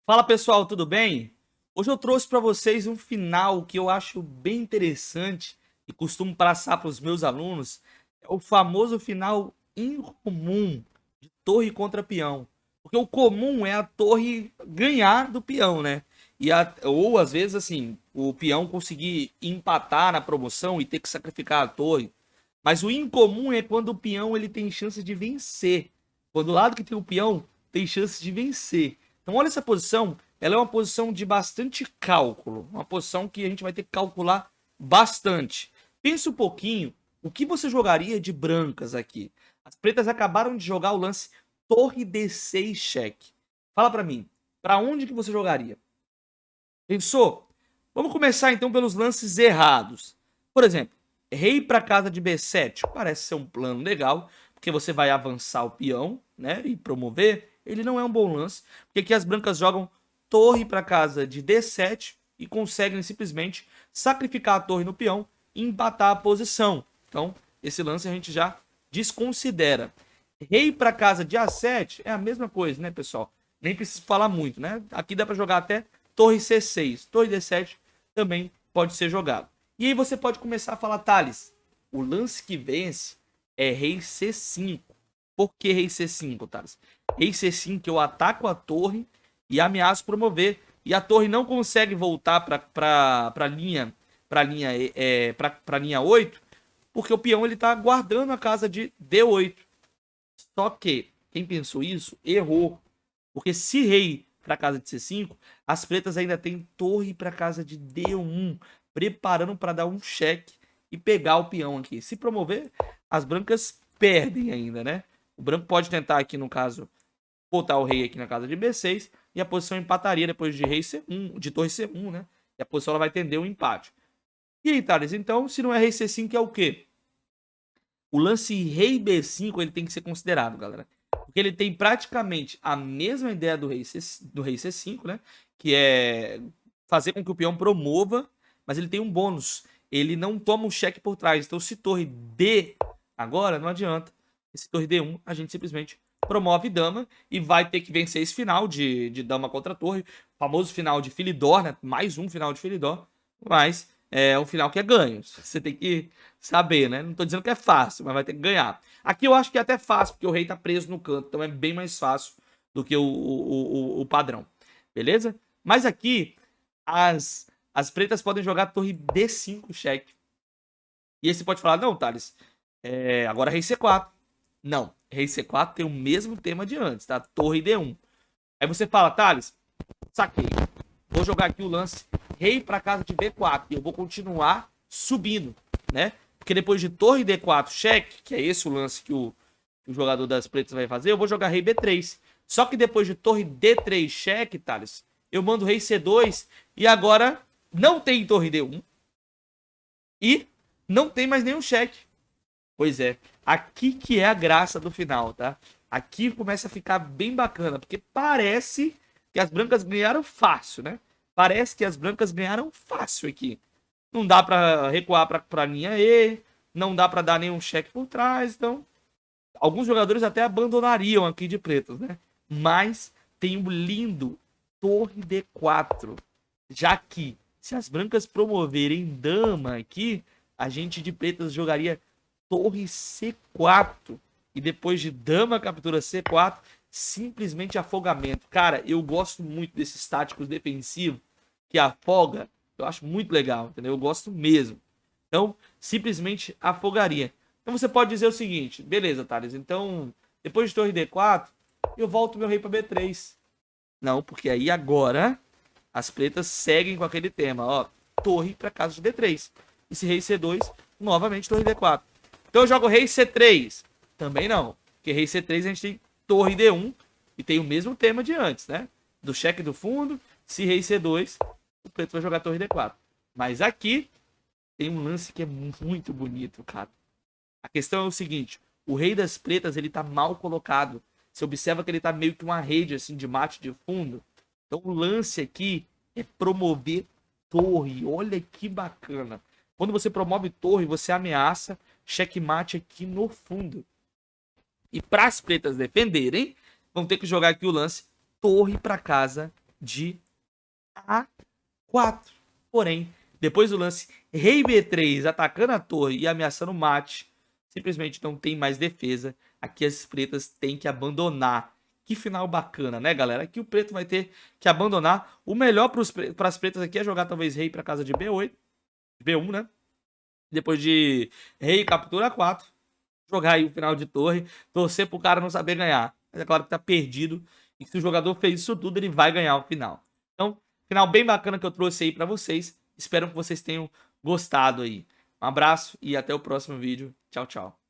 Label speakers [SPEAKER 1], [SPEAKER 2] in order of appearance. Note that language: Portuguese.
[SPEAKER 1] Fala pessoal, tudo bem? Hoje eu trouxe para vocês um final que eu acho bem interessante e costumo passar para os meus alunos. É o famoso final incomum de torre contra peão. Porque o comum é a torre ganhar do peão, né? Ou às vezes assim, o peão conseguir empatar na promoção e ter que sacrificar a torre. Mas o incomum é quando o peão ele tem chance de vencer. Quando o lado que tem o peão tem chance de vencer. Então olha essa posição, ela é uma posição de bastante cálculo, uma posição que a gente vai ter que calcular bastante. Pense um pouquinho, o que você jogaria de brancas aqui? As pretas acabaram de jogar o lance torre D6 cheque. Fala pra mim, pra onde que você jogaria? Pensou? Vamos começar então pelos lances errados. Por exemplo, rei para casa de B7 parece ser um plano legal, porque você vai avançar o peão, né, e promover. Ele não é um bom lance, porque aqui as brancas jogam torre para casa de D7 e conseguem simplesmente sacrificar a torre no peão e empatar a posição. Então, esse lance a gente já desconsidera. Rei para casa de A7 é a mesma coisa, né, pessoal? Nem preciso falar muito, né? Aqui dá para jogar até torre C6, torre D7 também pode ser jogado. E aí você pode começar a falar, Thales, o lance que vence é rei C5. Por que rei C5, Thales? Rei C5 eu ataco a torre e ameaço promover. E a torre não consegue voltar para linha 8, porque o peão ele tá guardando a casa de D8. Só que quem pensou isso errou. Porque se rei para casa de C5, as pretas ainda tem torre para casa de D1, preparando para dar um cheque e pegar o peão aqui. Se promover, as brancas perdem ainda, né? O branco pode tentar aqui, no caso, botar o rei aqui na casa de B6 e a posição empataria depois de rei C1, de torre C1, né? E a posição ela vai tender um empate. E aí, Thales, então, se não é rei C5, é o quê? O lance rei B5 ele tem que ser considerado, galera. Porque ele tem praticamente a mesma ideia do rei C5, né? Que é fazer com que o peão promova, mas ele tem um bônus. Ele não toma um cheque por trás. Então, se torre D agora, não adianta. Esse torre D1, a gente simplesmente promove dama e vai ter que vencer esse final de dama contra torre. O famoso final de Philidor, né? Mais um final de Philidor. Mas é um final que é ganho. Você tem que saber, né? Não tô dizendo que é fácil, mas vai ter que ganhar. Aqui eu acho que é até fácil, porque o rei tá preso no canto, então é bem mais fácil do que o padrão. Beleza? Mas aqui, as pretas podem jogar torre D5 cheque. E aí você pode falar, não, Thales, agora rei C4. Não, rei C4 tem o mesmo tema de antes, tá? Torre D1. Aí você fala, Thales, saquei. Vou jogar aqui o lance rei para casa de B4 e eu vou continuar subindo, né? Porque depois de torre D4 cheque, que é esse o lance que o jogador das pretas vai fazer, eu vou jogar rei B3. Só que depois de torre D3 cheque, Thales, eu mando rei C2 e agora não tem torre D1 e não tem mais nenhum cheque. Pois é, aqui que é a graça do final, tá? Aqui começa a ficar bem bacana, porque parece que as brancas ganharam fácil, né? Parece que as brancas ganharam fácil aqui. Não dá pra recuar pra linha E, não dá pra dar nenhum cheque por trás, então alguns jogadores até abandonariam aqui de pretos, né? Mas tem um lindo torre D4, já que se as brancas promoverem dama aqui, a gente de pretas jogaria torre C4 e depois de dama captura C4, simplesmente afogamento. Cara, eu gosto muito desses táticos defensivos que afoga, eu acho muito legal, entendeu? Eu gosto mesmo. Então, simplesmente afogaria. Então você pode dizer o seguinte, beleza, Thales, então depois de torre D4, eu volto meu rei para B3. Não, porque aí agora as pretas seguem com aquele tema, ó, torre para casa de D3. Esse rei C2, novamente torre D4. Então eu jogo rei C3. Também não, porque rei C3 a gente tem torre D1 e tem o mesmo tema de antes, né? Do cheque do fundo, se rei C2, o preto vai jogar torre D4. Mas aqui tem um lance que é muito bonito, cara. A questão é o seguinte, o rei das pretas, ele tá mal colocado. Você observa que ele tá meio que uma rede, assim, de mate de fundo. Então o lance aqui é promover torre. Olha que bacana. Quando você promove torre, você ameaça checkmate aqui no fundo. E para as pretas defenderem, vão ter que jogar aqui o lance torre para casa de A4. Porém, depois do lance rei B3 atacando a torre e ameaçando o mate, simplesmente não tem mais defesa. Aqui as pretas têm que abandonar. Que final bacana, né, galera? Aqui o preto vai ter que abandonar. O melhor para as pretas aqui é jogar talvez rei para casa de B8, B1, né? Depois de rei captura 4, jogar aí o final de torre, torcer pro cara não saber ganhar. Mas é claro que tá perdido. E se o jogador fez isso tudo, ele vai ganhar o final. Então, final bem bacana que eu trouxe aí pra vocês. Espero que vocês tenham gostado aí. Um abraço e até o próximo vídeo. Tchau, tchau.